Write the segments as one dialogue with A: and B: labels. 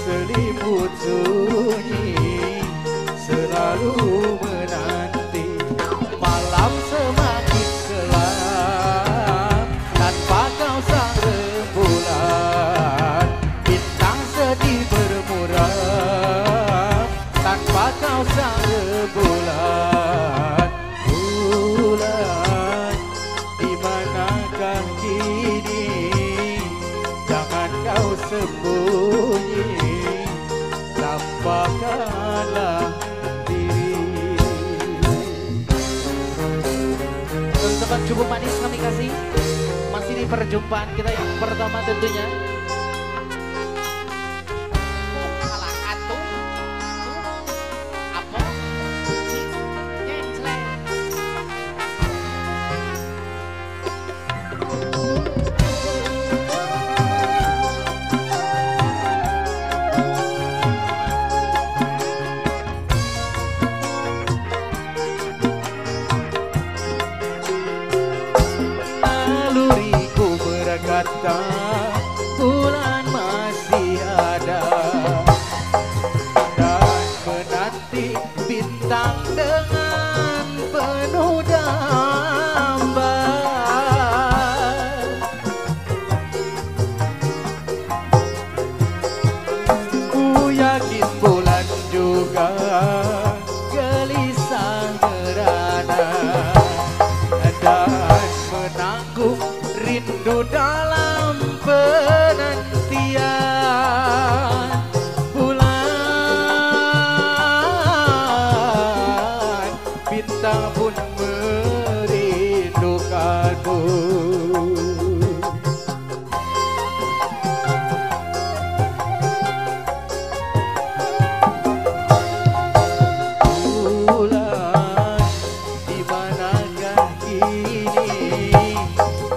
A: selimut sunyi selalu menanti. Malam semakin kelam tanpa kau sang rembulan, bintang sedih bermuram tanpa kau sang rembulan. Bulan, di manakah kini? Jangan kau sembunyi, tampakkanlah diri.
B: Teman-teman cukup manis kami kasih. Masih di perjumpaan kita yang pertama tentunya.
A: Kata bulan masih ada dan menanti bintang dengan penuh dambaan. Ku yakin bulan juga gelisah merana dan menanggung rindu dalam penantian. Bulan, bintang pun merindukanmu. Bulan, di manakah kini?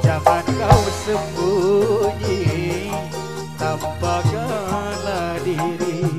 A: Jangan kau sembunyi, tampakkanlah diri.